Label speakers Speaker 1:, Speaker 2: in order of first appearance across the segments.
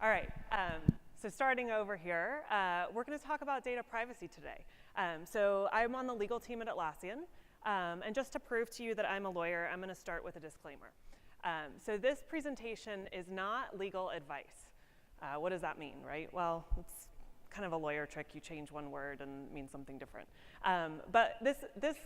Speaker 1: All right, so starting over here, we're going to talk about data privacy today. So I'm on the legal team at Atlassian, and just to prove to you that I'm a lawyer, I'm going to start with a disclaimer. So this presentation is not legal advice. What does that mean, right? Well, it's kind of a lawyer trick. You change one word and it means something different. But this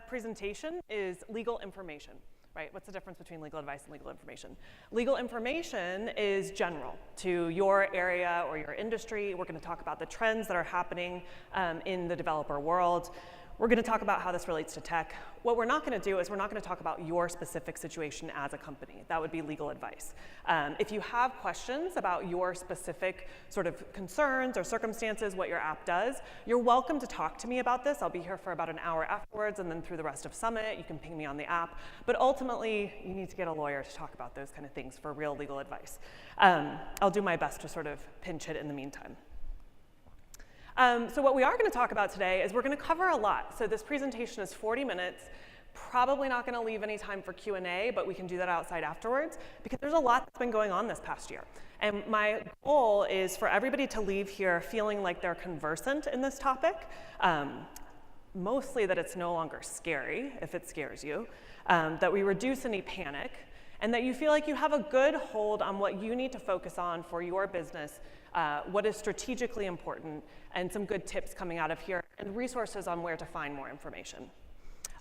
Speaker 1: presentation is legal information. Right? What's the difference between legal advice and legal information? Legal information is general to your area or your industry. We're going to talk about the trends that are happening in the developer world. We're going to talk about how this relates to tech. What we're not going to do is we're not going to talk about your specific situation as a company. That would be legal advice. If you have questions about your specific sort of concerns or circumstances, what your app does, you're welcome to talk to me about this. I'll be here for about an hour afterwards, and then through the rest of Summit, you can ping me on the app. But ultimately, you need to get a lawyer to talk about those kind of things for real legal advice. I'll do my best to sort of pinch it in the meantime. So what we are going to talk about today is we're going to cover a lot. So this presentation is 40 minutes. Probably not going to leave any time for Q&A, but we can do that outside afterwards because there's a lot that's been going on this past year. And my goal is for everybody to leave here feeling like they're conversant in this topic, mostly that it's no longer scary, if it scares you, that we reduce any panic, and that you feel like you have a good hold on what you need to focus on for your business, what is strategically important, and some good tips coming out of here, and resources on where to find more information.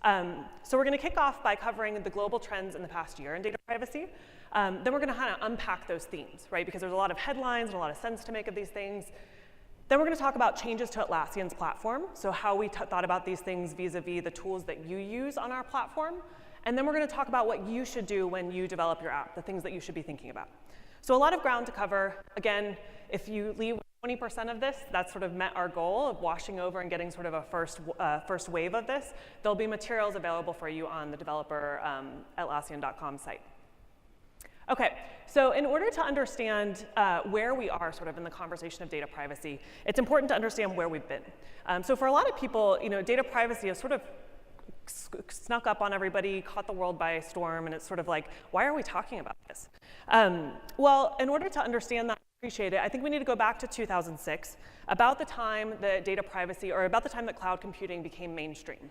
Speaker 1: So we're going to kick off by covering the global trends in the past year in data privacy. Then we're going to kind of unpack those themes, right? Because there's a lot of headlines and a lot of sense to make of these things. Then we're going to talk about changes to Atlassian's platform, so how we thought about these things vis-a-vis the tools that you use on our platform. And then we're going to talk about what you should do when you develop your app, the things that you should be thinking about. So a lot of ground to cover. Again, if you leave 20% of this, that's sort of met our goal of washing over and getting sort of a first wave of this. There'll be materials available for you on the developer Atlassian.com site. Okay, so in order to understand where we are sort of in the conversation of data privacy, it's important to understand where we've been. So for a lot of people, data privacy is sort of snuck up on everybody, caught the world by storm, and it's sort of like, why are we talking about this? Well, in order to understand that, appreciate it, I think we need to go back to 2006, about the time that data privacy, or about the time that cloud computing became mainstream.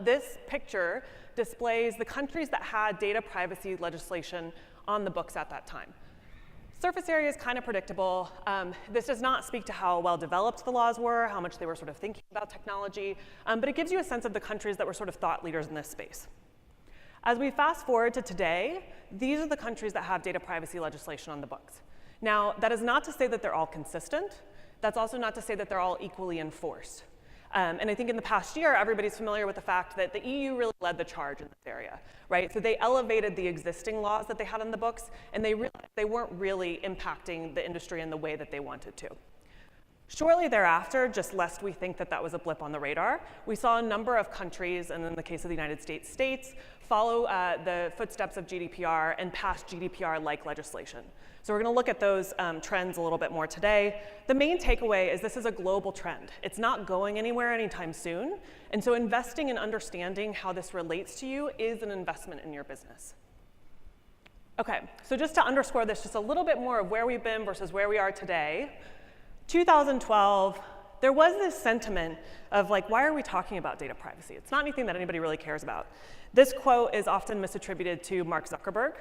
Speaker 1: This picture displays the countries that had data privacy legislation on the books at that time. Surface area is kind of predictable. This does not speak to how well developed the laws were, how much they were sort of thinking about technology, but it gives you a sense of the countries that were sort of thought leaders in this space. As we fast forward to today, these are the countries that have data privacy legislation on the books. Now, that is not to say that they're all consistent. That's also not to say that they're all equally enforced. And I think in the past year, everybody's familiar with the fact that the EU really led the charge in this area, right? So they elevated the existing laws that they had on the books, and they realized they weren't really impacting the industry in the way that they wanted to. Shortly thereafter, just lest we think that that was a blip on the radar, we saw a number of countries, and in the case of the United States, follow the footsteps of GDPR and pass GDPR-like legislation. So we're going to look at those trends a little bit more today. The main takeaway is this is a global trend. It's not going anywhere anytime soon. And so investing in understanding how this relates to you is an investment in your business. OK, so just to underscore this, just a little bit more of where we've been versus where we are today. 2012, there was this sentiment of like, why are we talking about data privacy? It's not anything that anybody really cares about. This quote is often misattributed to Mark Zuckerberg,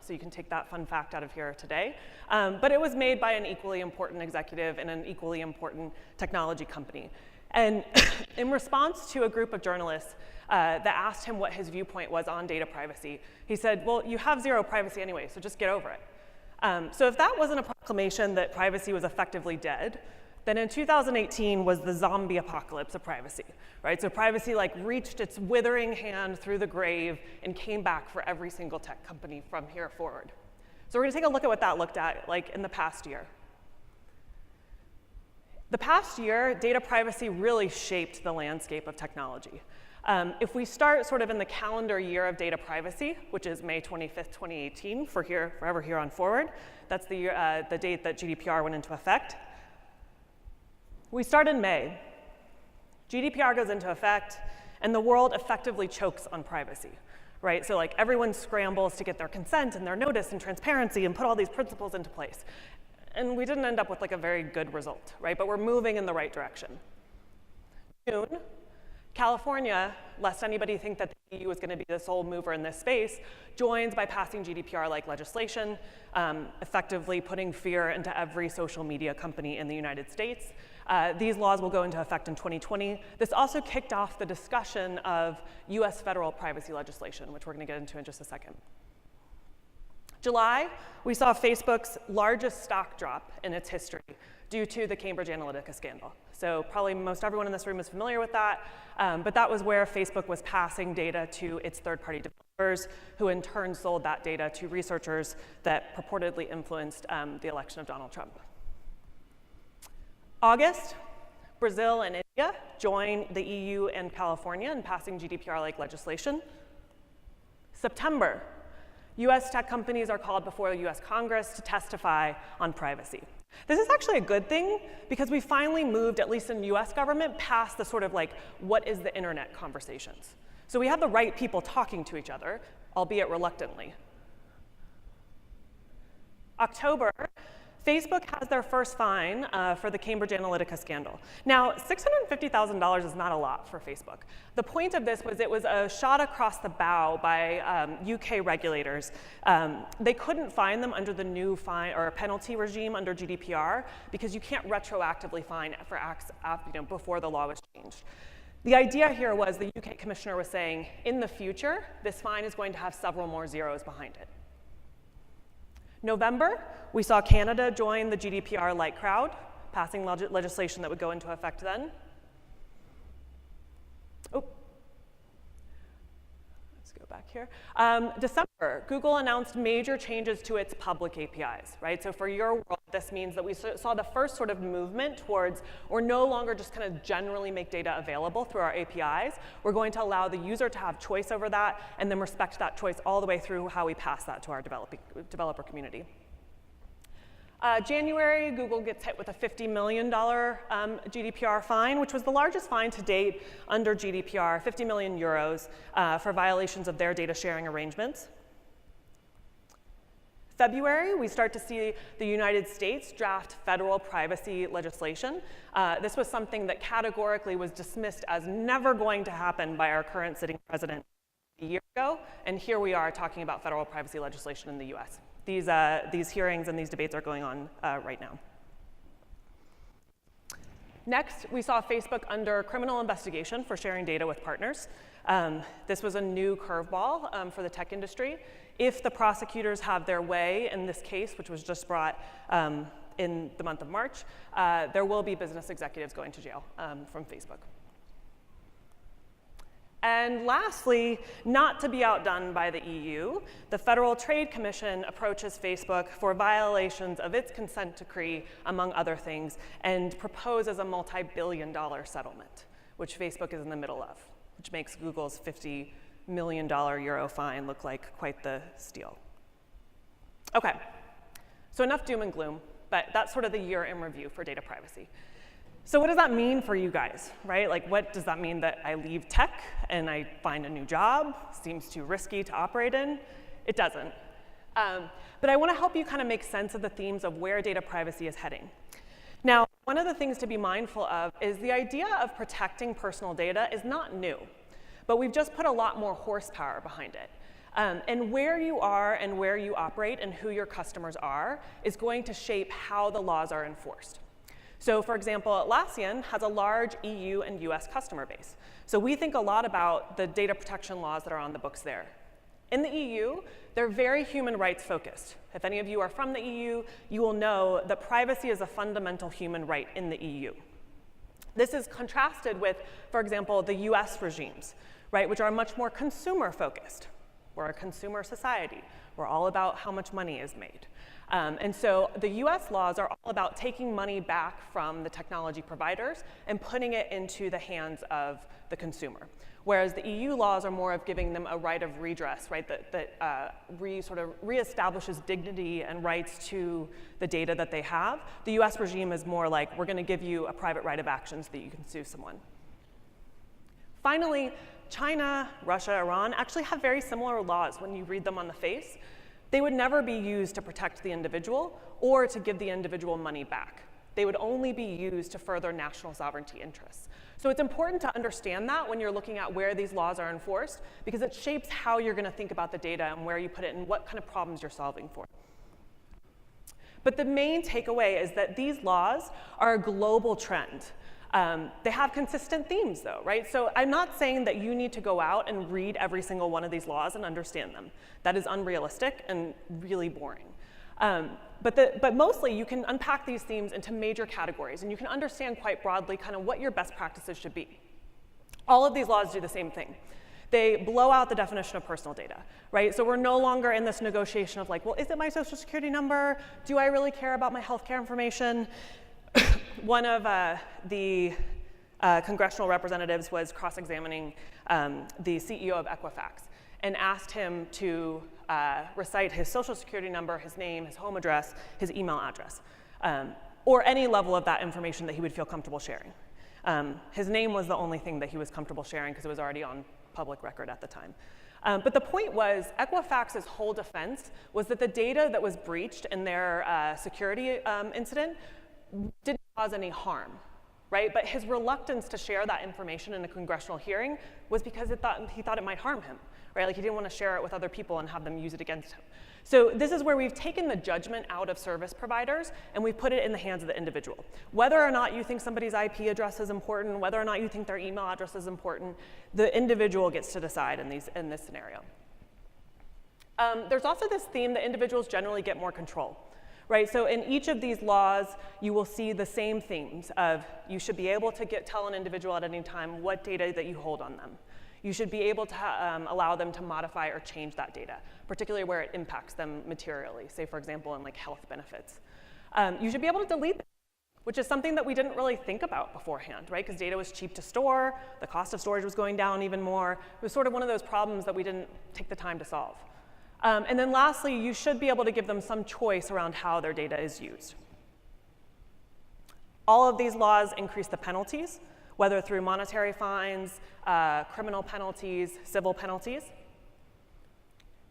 Speaker 1: so you can take that fun fact out of here today. But it was made by an equally important executive in an equally important technology company. And in response to a group of journalists that asked him what his viewpoint was on data privacy, he said, well, you have zero privacy anyway, so just get over it. So if that wasn't a proclamation that privacy was effectively dead, then in 2018 was the zombie apocalypse of privacy, right? So privacy like reached its withering hand through the grave and came back for every single tech company from here forward. So we're going to take a look at what that looked at like in the past year. The past year, data privacy really shaped the landscape of technology. If we start sort of in the calendar year of data privacy, which is May 25th, 2018, forever here on forward, that's the date that GDPR went into effect. We start in May. GDPR goes into effect, and the world effectively chokes on privacy, right? So like everyone scrambles to get their consent and their notice and transparency and put all these principles into place. and we didn't end up with like a very good result, right? But we're moving in the right direction. June, California, lest anybody think that the EU is going to be the sole mover in this space, joins by passing GDPR-like legislation, effectively putting fear into every social media company in the United States. These laws will go into effect in 2020. This also kicked off the discussion of US federal privacy legislation, which we're going to get into in just a second. July, we saw Facebook's largest stock drop in its history due to the Cambridge Analytica scandal. So probably most everyone in this room is familiar with that, but that was where Facebook was passing data to its third-party developers, who in turn sold that data to researchers that purportedly influenced the election of Donald Trump. August, Brazil and India joined the EU and California in passing GDPR-like legislation. September, US tech companies are called before the US Congress to testify on privacy. This is actually a good thing because we finally moved, at least in the US government, past the sort of like, what is the internet conversations. So we have the right people talking to each other, albeit reluctantly. October, Facebook has their first fine for the Cambridge Analytica scandal. Now, $650,000 is not a lot for Facebook. The point of this was it was a shot across the bow by UK regulators. They couldn't fine them under the new fine or penalty regime under GDPR because you can't retroactively fine for acts before the law was changed. The idea here was the UK commissioner was saying, in the future, this fine is going to have several more zeros behind it. November, we saw Canada join the GDPR light crowd, passing legislation that would go into effect then. Oh, let's go back here. December, Google announced major changes to its public APIs, right? So for your world, this means that we saw the first sort of movement towards, we're no longer just kind of generally make data available through our APIs. We're going to allow the user to have choice over that and then respect that choice all the way through how we pass that to our developer community. January, Google gets hit with a $50 million GDPR fine, which was the largest fine to date under GDPR, 50 million euros for violations of their data sharing arrangements. February, we start to see the United States draft federal privacy legislation. This was something that categorically was dismissed as never going to happen by our current sitting president a year ago, and here we are talking about federal privacy legislation in the US. These hearings and these debates are going on right now. Next, we saw Facebook under criminal investigation for sharing data with partners. This was a new curveball for the tech industry. If the prosecutors have their way in this case, which was just brought in the month of March, there will be business executives going to jail from Facebook. And lastly, not to be outdone by the EU, the Federal Trade Commission approaches Facebook for violations of its consent decree, among other things, and proposes a multi-billion-dollar settlement, which Facebook is in the middle of, which makes Google's $50 million euro fine look like quite the steal. Okay, so enough doom and gloom, but that's sort of the year in review for data privacy. So what does that mean for you guys, right? Like, what does that mean that I leave tech and I find a new job? Seems too risky to operate in. It doesn't. But I want to help you kind of make sense of the themes of where data privacy is heading. Now, one of the things to be mindful of is the idea of protecting personal data is not new, but we've just put a lot more horsepower behind it. And where you are and where you operate and who your customers are is going to shape how the laws are enforced. So for example, Atlassian has a large EU and US customer base. So we think a lot about the data protection laws that are on the books there. In the EU, they're very human rights focused. If any of you are from the EU, you will know that privacy is a fundamental human right in the EU. This is contrasted with, for example, the US regimes, right, which are much more consumer focused. We're a consumer society. We're all about how much money is made. And so the US laws are all about taking money back from the technology providers and putting it into the hands of the consumer. Whereas the EU laws are more of giving them a right of redress, right, that sort of reestablishes dignity and rights to the data that they have. The US regime is more like, we're going to give you a private right of action so that you can sue someone. Finally, China, Russia, Iran actually have very similar laws when you read them on the face. They would never be used to protect the individual or to give the individual money back. They would only be used to further national sovereignty interests. So it's important to understand that when you're looking at where these laws are enforced, because it shapes how you're going to think about the data and where you put it and what kind of problems you're solving for. But the main takeaway is that these laws are a global trend. They have consistent themes, though, right? So I'm not saying that you need to go out and read every single one of these laws and understand them. That is unrealistic and really boring. But mostly, you can unpack these themes into major categories, and you can understand quite broadly kind of what your best practices should be. All of these laws do the same thing. They blow out the definition of personal data, right? So we're no longer in this negotiation of like, well, is it my social security number? Do I really care about my healthcare information? One of the congressional representatives was cross-examining the CEO of Equifax and asked him to recite his social security number, his name, his home address, his email address, or any level of that information that he would feel comfortable sharing. His name was the only thing that he was comfortable sharing because it was already on public record at the time. But the point was, Equifax's whole defense was that the data that was breached in their security incident didn't cause any harm, right? But his reluctance to share that information in a congressional hearing was because he thought it might harm him, right? Like he didn't want to share it with other people and have them use it against him. So this is where we've taken the judgment out of service providers and we've put it in the hands of the individual. Whether or not you think somebody's IP address is important, whether or not you think their email address is important, the individual gets to decide in this scenario. There's also this theme that individuals generally get more control. Right, so in each of these laws, you will see the same themes of you should be able to tell an individual at any time what data that you hold on them. You should be able to allow them to modify or change that data, particularly where it impacts them materially, say for example in like health benefits. You should be able to delete them, which is something that we didn't really think about beforehand, right? Because data was cheap to store, the cost of storage was going down even more. It was sort of one of those problems that we didn't take the time to solve. And then lastly, you should be able to give them some choice around how their data is used. All of these laws increase the penalties, whether through monetary fines, criminal penalties, civil penalties.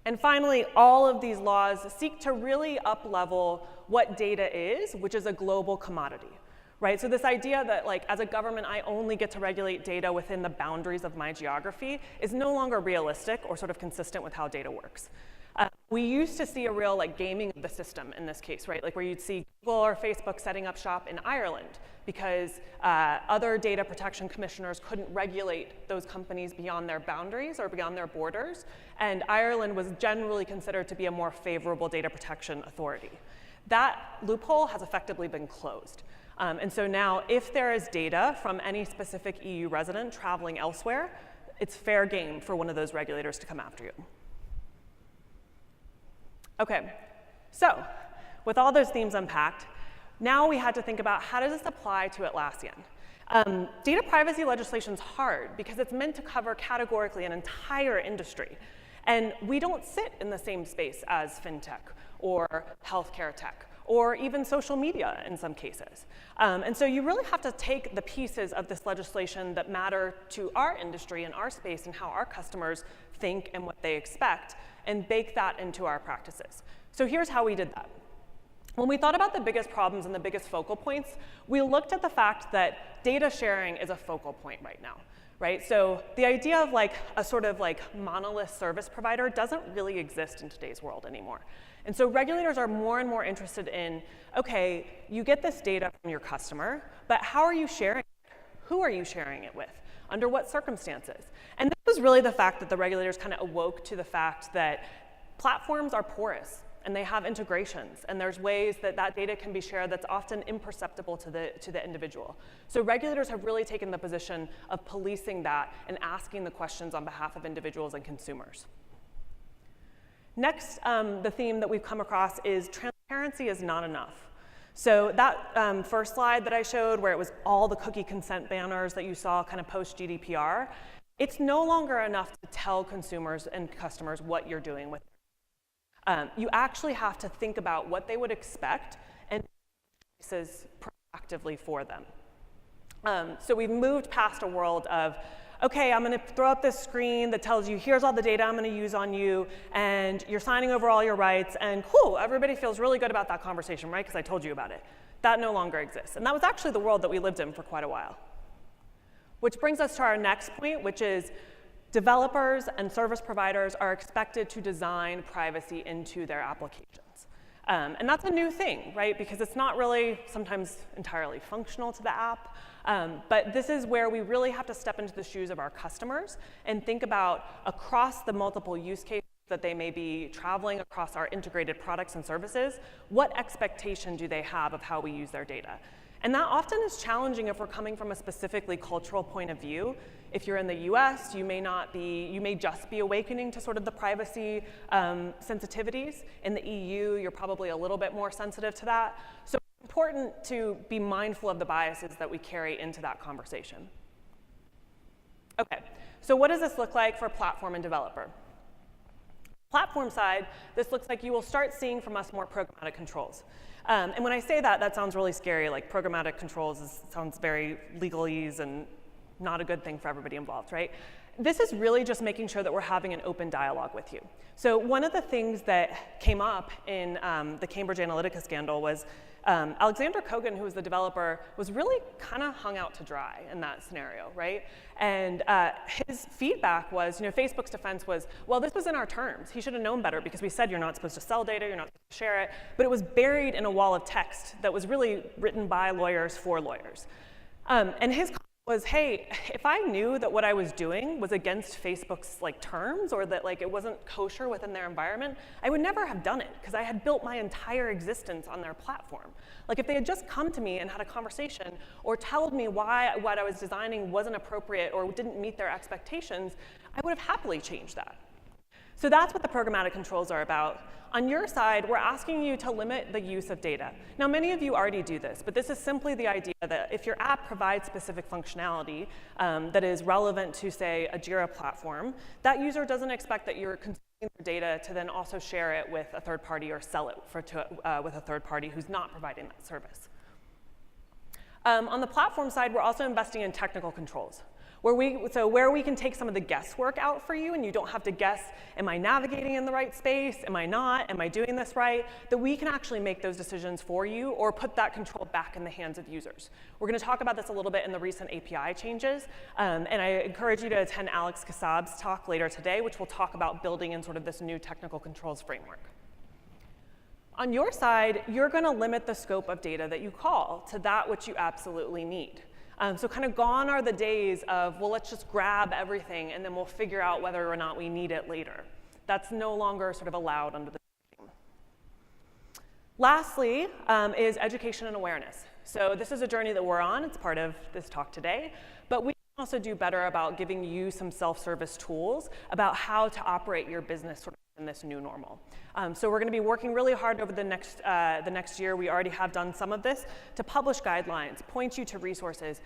Speaker 1: And finally, all of these laws seek to really up-level what data is, which is a global commodity. Right? So this idea that like as a government, I only get to regulate data within the boundaries of my geography is no longer realistic or sort of consistent with how data works. We used to see a real like gaming of the system in this case, right? Like where you'd see Google or Facebook setting up shop in Ireland because other data protection commissioners couldn't regulate those companies beyond their boundaries or beyond their borders. And Ireland was generally considered to be a more favorable data protection authority. That loophole has effectively been closed. And so now if there is data from any specific EU resident traveling elsewhere, it's fair game for one of those regulators to come after you. Okay, so with all those themes unpacked, now we had to think about how does this apply to Atlassian? Data privacy legislation is hard because it's meant to cover categorically an entire industry. And we don't sit in the same space as fintech or healthcare tech or even social media in some cases. And so you really have to take the pieces of this legislation that matter to our industry and our space and how our customers think and what they expect and bake that into our practices. So here's how we did that. When we thought about the biggest problems and the biggest focal points, we looked at the fact that data sharing is a focal point right now, right? So the idea of like a sort of like monolith service provider doesn't really exist in today's world anymore. And so regulators are more and more interested in, okay, you get this data from your customer, but how are you sharing it? Who are you sharing it with? Under what circumstances? And this was really the fact that the regulators kind of awoke to the fact that platforms are porous and they have integrations and there's ways that that data can be shared that's often imperceptible to the individual. So regulators have really taken the position of policing that and asking the questions on behalf of individuals and consumers. Next, the theme that we've come across is transparency is not enough. So that first slide that I showed where it was all the cookie consent banners that you saw kind of post GDPR, it's no longer enough to tell consumers and customers what you're doing with it. You actually have to think about what they would expect and choices proactively for them. So we've moved past a world of okay, I'm going to throw up this screen that tells you, here's all the data I'm going to use on you, and you're signing over all your rights, and cool, everybody feels really good about that conversation, right, because I told you about it. That no longer exists. And that was actually the world that we lived in for quite a while. Which brings us to our next point, which is developers and service providers are expected to design privacy into their applications. And that's a new thing, right? Because it's not really sometimes entirely functional to the app. But this is where we really have to step into the shoes of our customers and think about across the multiple use cases that they may be traveling across our integrated products and services, what expectation do they have of how we use their data? And that often is challenging if we're coming from a specifically cultural point of view. If you're in the US, you may just be awakening to sort of the privacy sensitivities. In the EU, you're probably a little bit more sensitive to that. So it's important to be mindful of the biases that we carry into that conversation. Okay, so what does this look like for platform and developer? Platform side, this looks like you will start seeing from us more programmatic controls. And when I say that, that sounds really scary. Like programmatic controls sounds very legalese and not a good thing for everybody involved, right? This is really just making sure that we're having an open dialogue with you. So one of the things that came up in the Cambridge Analytica scandal was Alexander Kogan, who was the developer, was really kind of hung out to dry in that scenario, right? And his feedback was, Facebook's defense was, well, this was in our terms. He should have known better because we said you're not supposed to sell data, you're not supposed to share it, but it was buried in a wall of text that was really written by lawyers for lawyers. And his was, hey, if I knew that what I was doing was against Facebook's terms or that it wasn't kosher within their environment, I would never have done it because I had built my entire existence on their platform. If they had just come to me and had a conversation or told me why what I was designing wasn't appropriate or didn't meet their expectations, I would have happily changed that. So that's what the programmatic controls are about. On your side, we're asking you to limit the use of data. Now, many of you already do this, but this is simply the idea that if your app provides specific functionality that is relevant to, say, a Jira platform, that user doesn't expect that you're consuming their data to then also share it with a third party or sell it with a third party who's not providing that service. On the platform side, we're also investing in technical controls. Where we can take some of the guesswork out for you and you don't have to guess, am I navigating in the right space? Am I not? Am I doing this right? That we can actually make those decisions for you or put that control back in the hands of users. We're going to talk about this a little bit in the recent API changes. And I encourage you to attend Alex Kassab's talk later today, which will talk about building in sort of this new technical controls framework. On your side, you're going to limit the scope of data that you call to that which you absolutely need. So kind of gone are the days of, well, let's just grab everything and then we'll figure out whether or not we need it later. That's no longer sort of allowed under the regime. Lastly is education and awareness. So this is a journey that we're on. It's part of this talk today. But we can also do better about giving you some self-service tools about how to operate your business sort of in this new normal. So we're going to be working really hard over the next year. We already have done some of this to publish guidelines, point you to resources,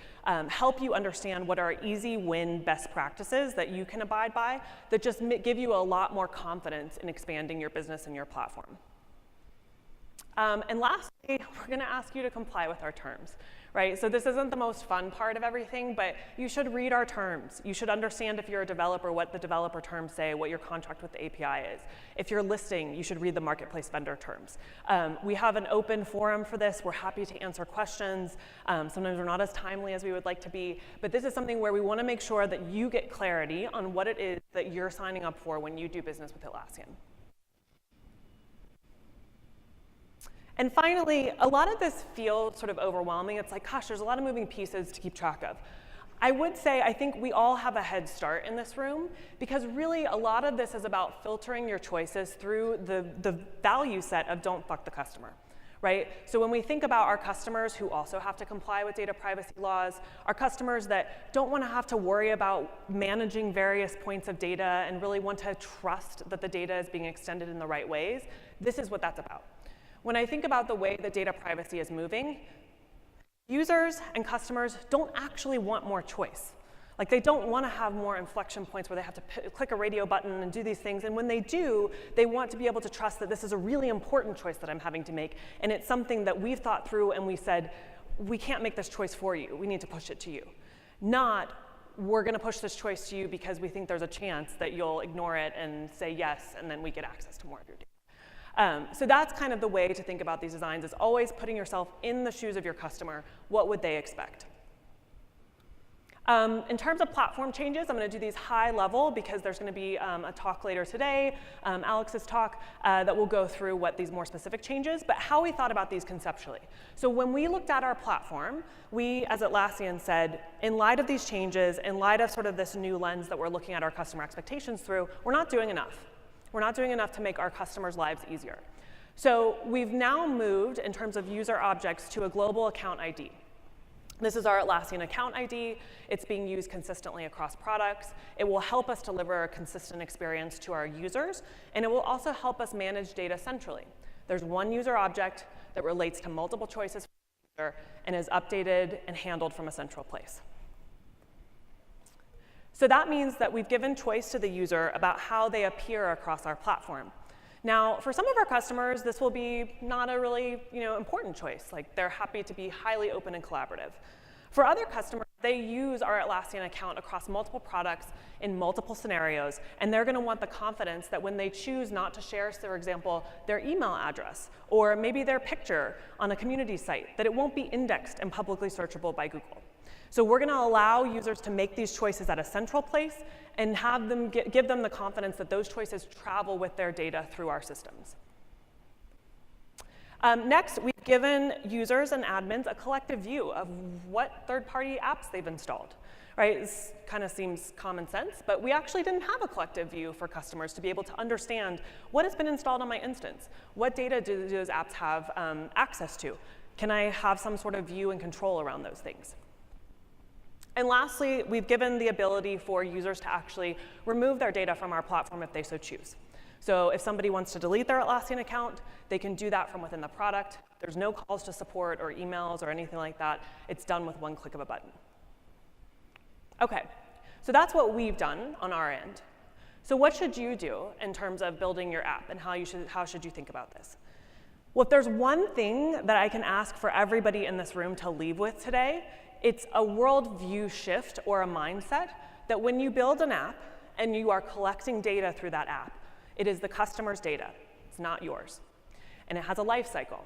Speaker 1: help you understand what are easy win best practices that you can abide by that just give you a lot more confidence in expanding your business and your platform. And lastly, we're going to ask you to comply with our terms. Right? So this isn't the most fun part of everything, but you should read our terms. You should understand if you're a developer what the developer terms say, what your contract with the API is. If you're listing, you should read the marketplace vendor terms. We have an open forum for this. We're happy to answer questions. Sometimes we're not as timely as we would like to be, but this is something where we want to make sure that you get clarity on what it is that you're signing up for when you do business with Atlassian. And finally, a lot of this feels sort of overwhelming. It's like, gosh, there's a lot of moving pieces to keep track of. I would say I think we all have a head start in this room because really a lot of this is about filtering your choices through the value set of don't fuck the customer. Right? So when we think about our customers who also have to comply with data privacy laws, our customers that don't want to have to worry about managing various points of data and really want to trust that the data is being extended in the right ways, this is what that's about. When I think about the way that data privacy is moving, users and customers don't actually want more choice. They don't want to have more inflection points where they have to click a radio button and do these things. And when they do, they want to be able to trust that this is a really important choice that I'm having to make. And it's something that we've thought through and we said, we can't make this choice for you. We need to push it to you. Not, we're going to push this choice to you because we think there's a chance that you'll ignore it and say yes, and then we get access to more of your data. So that's kind of the way to think about these designs, is always putting yourself in the shoes of your customer. What would they expect? In terms of platform changes, I'm going to do these high level because there's going to be a talk later today, Alex's talk, that will go through what these more specific changes, but how we thought about these conceptually. So when we looked at our platform, we, as Atlassian, said, in light of these changes, in light of sort of this new lens that we're looking at our customer expectations through, we're not doing enough. We're not doing enough to make our customers' lives easier. So we've now moved, in terms of user objects, to a global account ID. This is our Atlassian account ID. It's being used consistently across products. It will help us deliver a consistent experience to our users, and it will also help us manage data centrally. There's one user object that relates to multiple choices for the user and is updated and handled from a central place. So that means that we've given choice to the user about how they appear across our platform. Now, for some of our customers, this will be not a really important choice. Like, they're happy to be highly open and collaborative. For other customers, they use our Atlassian account across multiple products in multiple scenarios, and they're going to want the confidence that when they choose not to share, for example, their email address, or maybe their picture on a community site, that it won't be indexed and publicly searchable by Google. So we're going to allow users to make these choices at a central place and have them give them the confidence that those choices travel with their data through our systems. Next, we've given users and admins a collective view of what third-party apps they've installed. Right? This kind of seems common sense, but we actually didn't have a collective view for customers to be able to understand what has been installed on my instance. What data do those apps have access to? Can I have some sort of view and control around those things? And lastly, we've given the ability for users to actually remove their data from our platform if they so choose. So if somebody wants to delete their Atlassian account, they can do that from within the product. There's no calls to support or emails or anything like that. It's done with one click of a button. OK, so that's what we've done on our end. So what should you do in terms of building your app, and how should you think about this? Well, if there's one thing that I can ask for everybody in this room to leave with today, it's a worldview shift or a mindset that when you build an app and you are collecting data through that app, it is the customer's data. It's not yours. And it has a life cycle.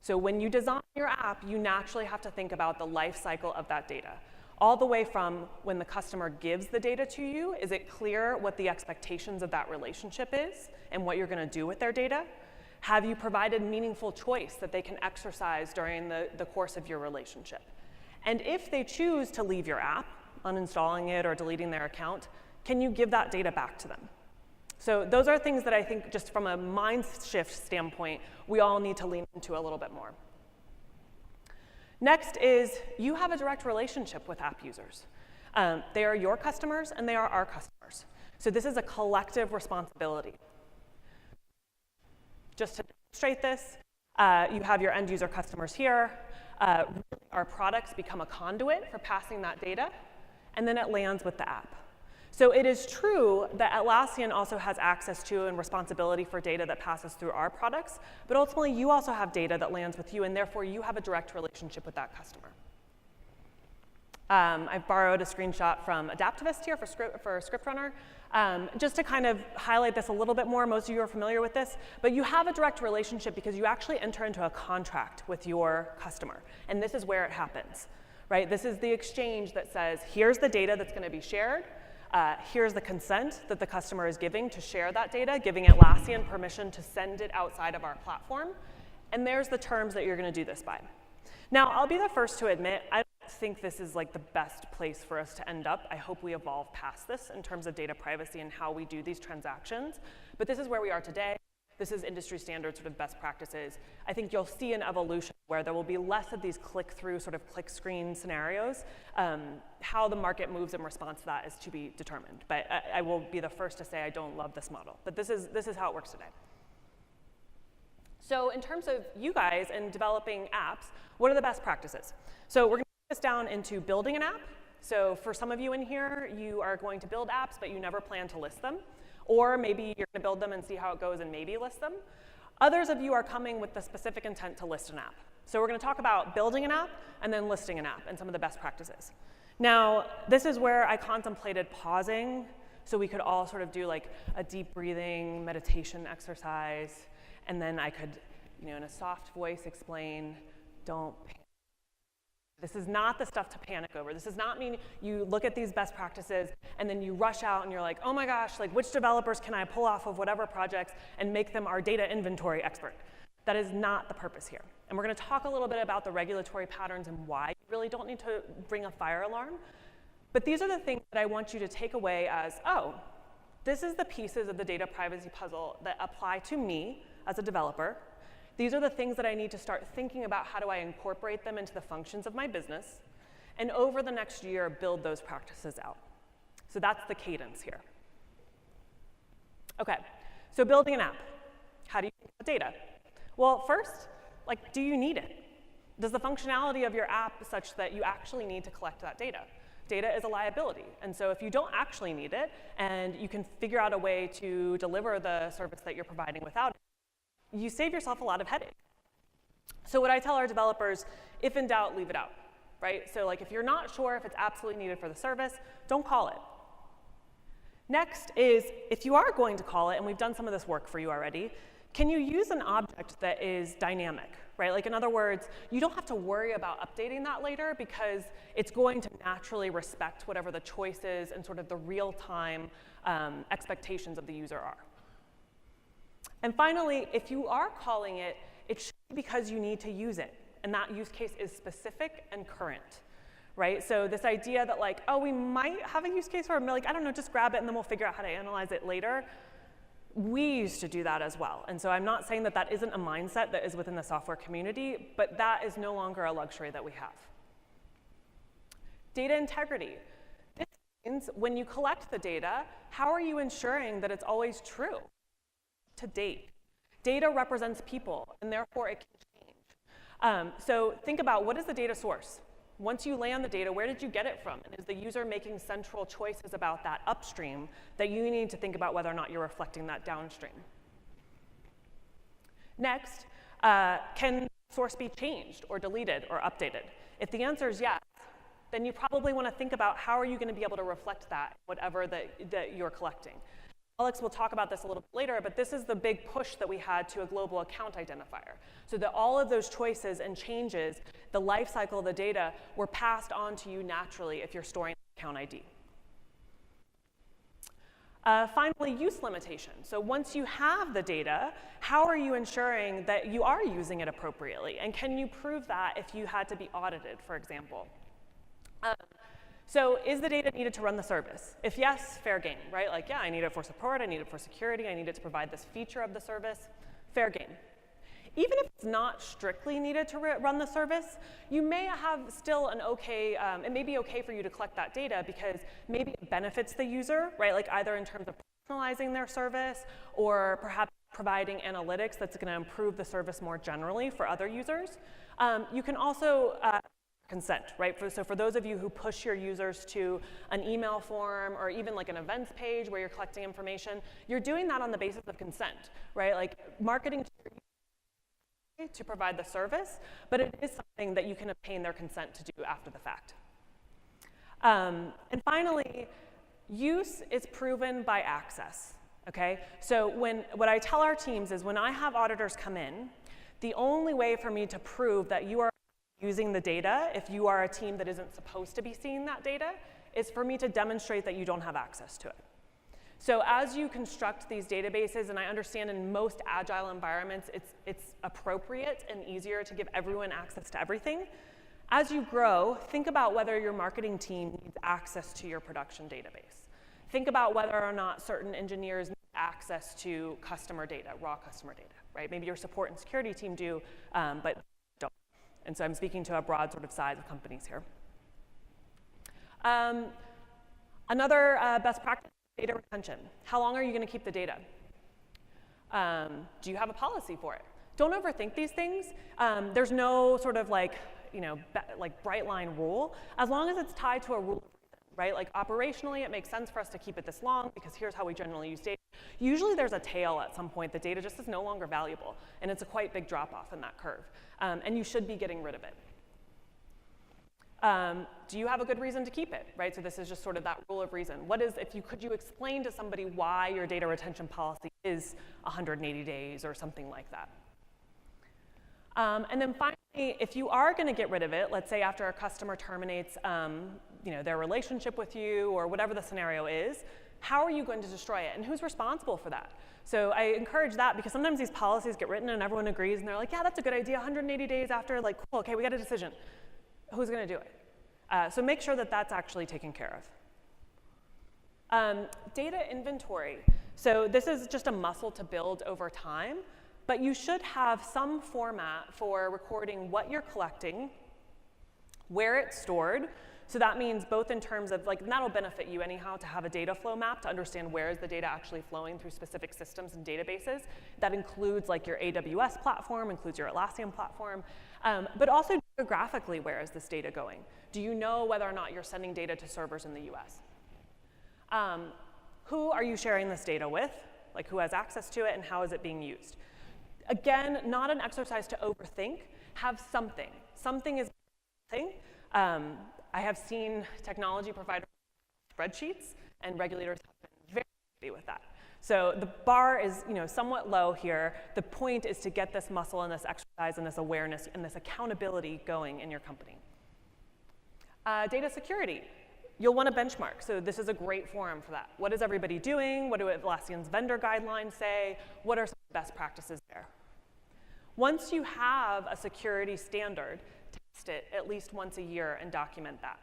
Speaker 1: So when you design your app, you naturally have to think about the life cycle of that data. All the way from when the customer gives the data to you, is it clear what the expectations of that relationship is and what you're going to do with their data? Have you provided meaningful choice that they can exercise during the course of your relationship? And if they choose to leave your app, uninstalling it or deleting their account, can you give that data back to them? So those are things that I think, just from a mind shift standpoint, we all need to lean into a little bit more. Next is, you have a direct relationship with app users. They are your customers and they are our customers. So this is a collective responsibility. Just to demonstrate this, you have your end user customers here. Our products become a conduit for passing that data, and then it lands with the app. So it is true that Atlassian also has access to and responsibility for data that passes through our products, but ultimately you also have data that lands with you, and therefore you have a direct relationship with that customer. I've borrowed a screenshot from Adaptavist here for ScriptRunner, just to kind of highlight this a little bit more. Most of you are familiar with this, but you have a direct relationship because you actually enter into a contract with your customer, and this is where it happens, right? This is the exchange that says, here's the data that's going to be shared. Here's the consent that the customer is giving to share that data, giving Atlassian permission to send it outside of our platform, and there's the terms that you're going to do this by. Now, I'll be the first to admit, I don't think this is like the best place for us to end up. I hope we evolve past this in terms of data privacy and how we do these transactions. But this is where we are today. This is industry standard sort of best practices. I think you'll see an evolution where there will be less of these click-through, sort of click-screen scenarios. How the market moves in response to that is to be determined. But I will be the first to say I don't love this model. But this is how it works today. So in terms of you guys and developing apps, what are the best practices? So we're going to break this down into building an app. So for some of you in here, you are going to build apps, but you never plan to list them. Or maybe you're going to build them and see how it goes and maybe list them. Others of you are coming with the specific intent to list an app. So we're going to talk about building an app and then listing an app and some of the best practices. Now, this is where I contemplated pausing so we could all sort of do like a deep breathing meditation exercise, and then I could, in a soft voice explain, don't panic. This is not the stuff to panic over. This does not mean you look at these best practices and then you rush out and you're like, oh my gosh, like which developers can I pull off of whatever projects and make them our data inventory expert. That is not the purpose here. And we're going to talk a little bit about the regulatory patterns and why you really don't need to bring a fire alarm. But these are the things that I want you to take away as, oh, this is the pieces of the data privacy puzzle that apply to me as a developer. These are the things that I need to start thinking about how do I incorporate them into the functions of my business, and over the next year, build those practices out. So that's the cadence here. Okay, so building an app. How do you think about data? Well, first, do you need it? Does the functionality of your app such that you actually need to collect that data? Data is a liability, and so if you don't actually need it, and you can figure out a way to deliver the service that you're providing without it, you save yourself a lot of headache. So what I tell our developers, if in doubt, leave it out, right? So if you're not sure if it's absolutely needed for the service, don't call it. Next is, if you are going to call it, and we've done some of this work for you already, can you use an object that is dynamic, right? In other words, you don't have to worry about updating that later because it's going to naturally respect whatever the choices and sort of the real-time expectations of the user are. And finally, if you are calling it, it should be because you need to use it. And that use case is specific and current, right? So this idea that oh, we might have a use case where I'm I don't know, just grab it and then we'll figure out how to analyze it later. We used to do that as well. And so I'm not saying that that isn't a mindset that is within the software community, but that is no longer a luxury that we have. Data integrity. This means when you collect the data, how are you ensuring that it's always true? To date. Data represents people, and therefore it can change. So think about, what is the data source? Once you land the data, where did you get it from? And is the user making central choices about that upstream that you need to think about whether or not you're reflecting that downstream? Next, can the source be changed or deleted or updated? If the answer is yes, then you probably want to think about how are you going to be able to reflect that, whatever that you're collecting. Alex will talk about this a little bit later, but this is the big push that we had to a global account identifier. So that all of those choices and changes, the life cycle of the data, were passed on to you naturally if you're storing account ID. Finally, use limitation. So once you have the data, how are you ensuring that you are using it appropriately? And can you prove that if you had to be audited, for example? So is the data needed to run the service? If yes, fair game, right? Yeah, I need it for support, I need it for security, I need it to provide this feature of the service, fair game. Even if it's not strictly needed to run the service, you may have still an okay, it may be okay for you to collect that data because maybe it benefits the user, right? Either in terms of personalizing their service or perhaps providing analytics that's going to improve the service more generally for other users. You can also consent, right? So for those of you who push your users to an email form or even an events page where you're collecting information, you're doing that on the basis of consent, right? Marketing to your users to provide the service, but it is something that you can obtain their consent to do after the fact. And finally, use is proven by access, okay? So what I tell our teams is when I have auditors come in, the only way for me to prove that you are using the data, if you are a team that isn't supposed to be seeing that data, is for me to demonstrate that you don't have access to it. So as you construct these databases, and I understand in most agile environments, it's appropriate and easier to give everyone access to everything. As you grow, think about whether your marketing team needs access to your production database. Think about whether or not certain engineers need access to customer data, raw customer data, right? Maybe your support and security team do, but don't. And so I'm speaking to a broad sort of size of companies here. Another best practice, data retention. How long are you going to keep the data? Do you have a policy for it? Don't overthink these things. There's no sort of bright line rule, as long as it's tied to a rule, right? Operationally, it makes sense for us to keep it this long because here's how we generally use data. Usually there's a tail at some point. The data just is no longer valuable, and it's a quite big drop off in that curve. And you should be getting rid of it. Do you have a good reason to keep it, right? So this is just sort of that rule of reason. Could you explain to somebody why your data retention policy is 180 days or something like that? And then finally, if you are going to get rid of it, let's say after a customer terminates their relationship with you or whatever the scenario is, how are you going to destroy it? And who's responsible for that? So I encourage that because sometimes these policies get written and everyone agrees and they're like, yeah, that's a good idea, 180 days after, like, cool, okay, we got a decision. Who's going to do it? So make sure that that's actually taken care of. Data inventory. So this is just a muscle to build over time, but you should have some format for recording what you're collecting, where it's stored. So that means both in terms of, and that'll benefit you anyhow to have a data flow map to understand where is the data actually flowing through specific systems and databases. That includes your AWS platform, includes your Atlassian platform, but also geographically, where is this data going? Do you know whether or not you're sending data to servers in the US? Who are you sharing this data with? Who has access to it and how is it being used? Again, not an exercise to overthink. Have something. Something is thing. I have seen technology providers spreadsheets, and regulators have been very happy with that. So the bar is somewhat low here. The point is to get this muscle and this exercise and this awareness and this accountability going in your company. Data security. You'll want to benchmark. So this is a great forum for that. What is everybody doing? What do Atlassian's vendor guidelines say? What are some best practices there? Once you have a security standard, test it at least once a year and document that.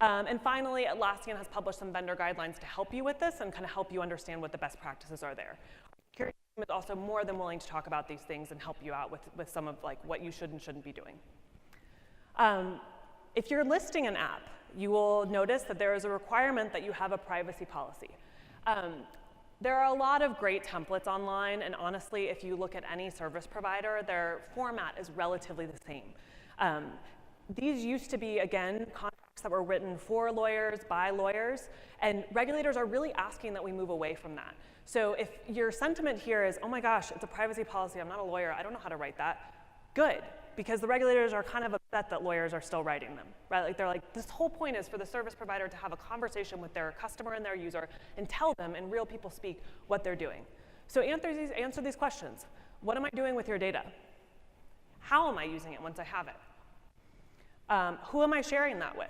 Speaker 1: And finally, Atlassian has published some vendor guidelines to help you with this and kind of help you understand what the best practices are there. Our security team is also more than willing to talk about these things and help you out with some of what you should and shouldn't be doing. If you're listing an app, you will notice that there is a requirement that you have a privacy policy. There are a lot of great templates online, and honestly, if you look at any service provider, their format is relatively the same. These used to be, again, contracts that were written for lawyers, by lawyers, and regulators are really asking that we move away from that. So if your sentiment here is, oh my gosh, it's a privacy policy, I'm not a lawyer, I don't know how to write that, good, because the regulators are kind of upset that lawyers are still writing them, right? They're like, this whole point is for the service provider to have a conversation with their customer and their user and tell them in real people speak what they're doing. So answer these questions. What am I doing with your data? How am I using it once I have it? Who am I sharing that with?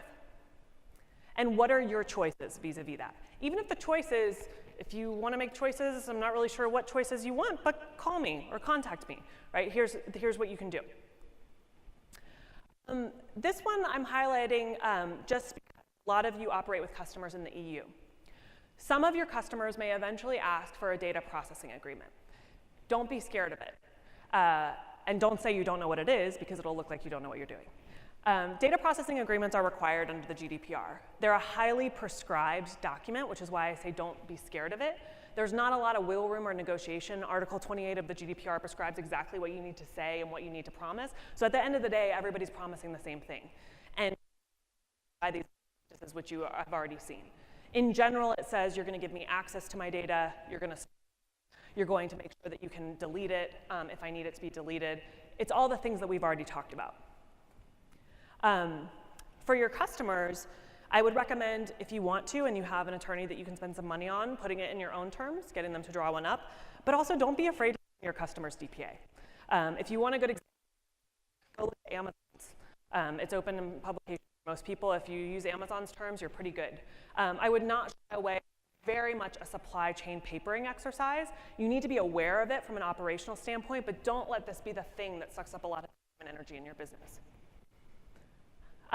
Speaker 1: And what are your choices vis-a-vis that? Even if the choice is, if you want to make choices, I'm not really sure what choices you want, but call me or contact me, right? Here's what you can do. This one I'm highlighting just because a lot of you operate with customers in the EU. Some of your customers may eventually ask for a data processing agreement. Don't be scared of it. And don't say you don't know what it is, because it'll look like you don't know what you're doing. Data processing agreements are required under the GDPR. They're a highly prescribed document, which is why I say don't be scared of it. There's not a lot of wiggle room or negotiation. Article 28 of the GDPR prescribes exactly what you need to say and what you need to promise. So at the end of the day, everybody's promising the same thing. And by these practices, which you have already seen. In general, it says you're going to give me access to my data. You're going to make sure that you can delete it if I need it to be deleted. It's all the things that we've already talked about. For your customers, I would recommend, if you want to and you have an attorney that you can spend some money on, putting it in your own terms, getting them to draw one up. But also, don't be afraid to your customers' DPA. If you want a good example, go look at Amazon's. It's open in publication for most people. If you use Amazon's terms, you're pretty good. I would not shy away. Very much a supply chain papering exercise. You need to be aware of it from an operational standpoint, but don't let this be the thing that sucks up a lot of time and energy in your business.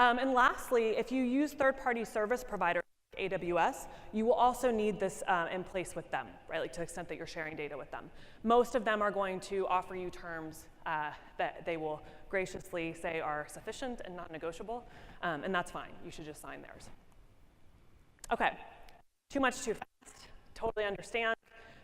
Speaker 1: And lastly, if you use third-party service providers like AWS, you will also need this in place with them, right? To the extent that you're sharing data with them. Most of them are going to offer you terms that they will graciously say are sufficient and not negotiable, and that's fine. You should just sign theirs. Okay, too much too fast. Totally understand.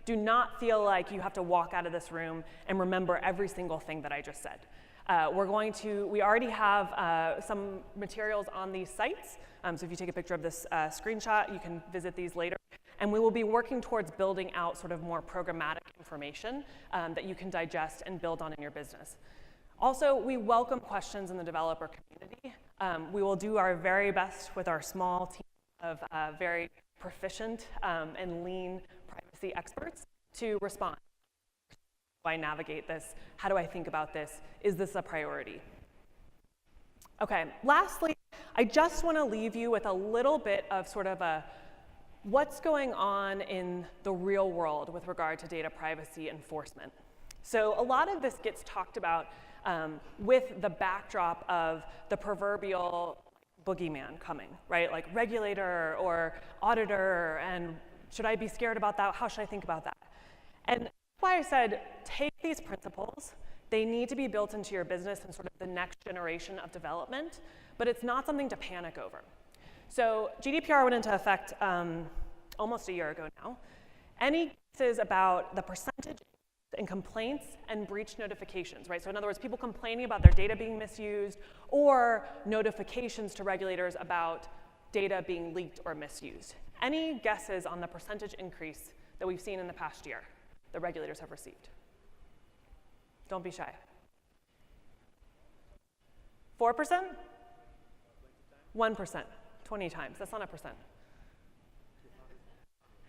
Speaker 1: Do not feel like you have to walk out of this room and remember every single thing that I just said. We already have some materials on these sites. So if you take a picture of this screenshot, you can visit these later. And we will be working towards building out sort of more programmatic information that you can digest and build on in your business. Also, we welcome questions in the developer community. We will do our very best with our small team of very proficient and lean privacy experts to respond. How do I navigate this? How do I think about this? Is this a priority? Okay, lastly, I just want to leave you with a little bit of sort of a what's going on in the real world with regard to data privacy enforcement. So a lot of this gets talked about with the backdrop of the proverbial boogeyman coming, right? Like regulator or auditor, and should I be scared about that? How should I think about that? And that's why I said take these principles. They need to be built into your business and sort of the next generation of development, but it's not something to panic over. So GDPR went into effect almost a year ago now. Any cases about the percentage in complaints and breach notifications, right? So in other words, people complaining about their data being misused or notifications to regulators about data being leaked or misused. Any guesses on the percentage increase that we've seen in the past year that regulators have received? Don't be shy. 4%? 1%. 20 times. That's not a percent.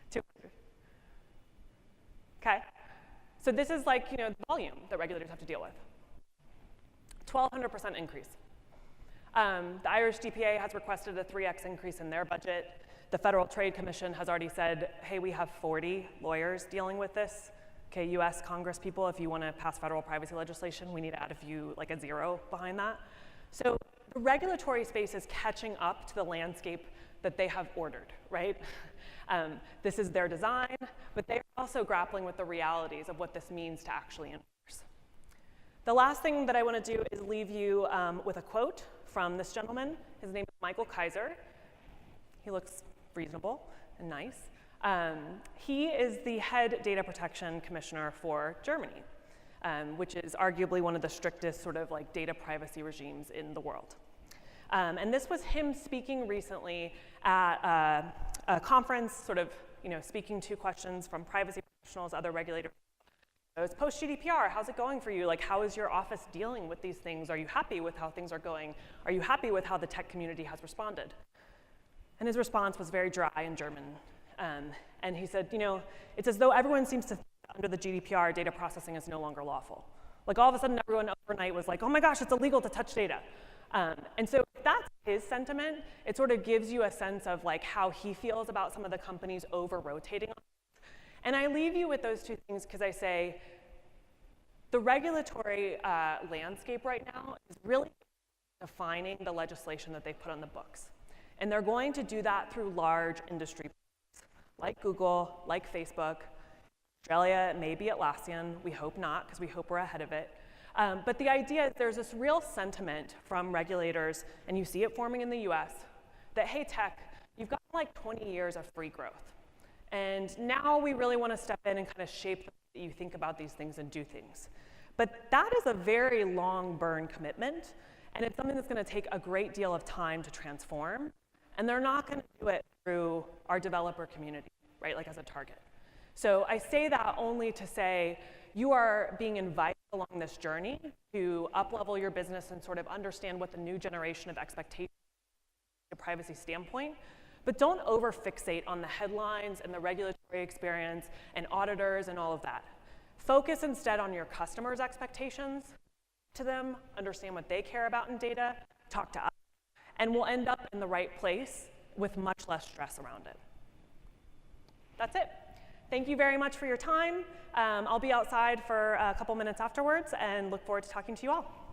Speaker 1: 200. Okay. So this is like, the volume that regulators have to deal with. 1,200% increase. The Irish DPA has requested a 3x increase in their budget. The Federal Trade Commission has already said, hey, we have 40 lawyers dealing with this. Okay, US Congress people, if you want to pass federal privacy legislation, we need to add a 0 behind that. So the regulatory space is catching up to the landscape that they have ordered, right? This is their design, but they're also grappling with the realities of what this means to actually enforce. The last thing that I want to do is leave you with a quote from this gentleman. His name is Michael Kaiser. He looks reasonable and nice. He is the head data protection commissioner for Germany, which is arguably one of the strictest sort of like data privacy regimes in the world. And this was him speaking recently at a conference, sort of speaking to questions from privacy professionals, other regulators. It's post-GDPR, how's it going for you? Like, how is your office dealing with these things? Are you happy with how things are going? Are you happy with how the tech community has responded? And his response was very dry in German. And he said, it's as though everyone seems to think that under the GDPR, data processing is no longer lawful. Like all of a sudden, everyone overnight was like, oh my gosh, it's illegal to touch data. And so if that's his sentiment, it sort of gives you a sense of like how he feels about some of the companies over-rotating. And I leave you with those two things because I say the regulatory landscape right now is really defining the legislation that they've put on the books. And they're going to do that through large industry like Google, like Facebook. Australia may be Atlassian. We hope not, because we hope we're ahead of it. But the idea is there's this real sentiment from regulators, and you see it forming in the US, that, hey, tech, you've got like 20 years of free growth. And now we really want to step in and kind of shape the way that you think about these things and do things. But that is a very long burn commitment, and it's something that's going to take a great deal of time to transform. And they're not going to do it through our developer community, right, like as a target. So I say that only to say you are being invited along this journey to up-level your business and sort of understand what the new generation of expectations from a privacy standpoint. But don't over-fixate on the headlines and the regulatory experience and auditors and all of that. Focus instead on your customers' expectations to them, understand what they care about in data, talk to us, and we'll end up in the right place with much less stress around it. That's it. Thank you very much for your time. I'll be outside for a couple minutes afterwards and look forward to talking to you all.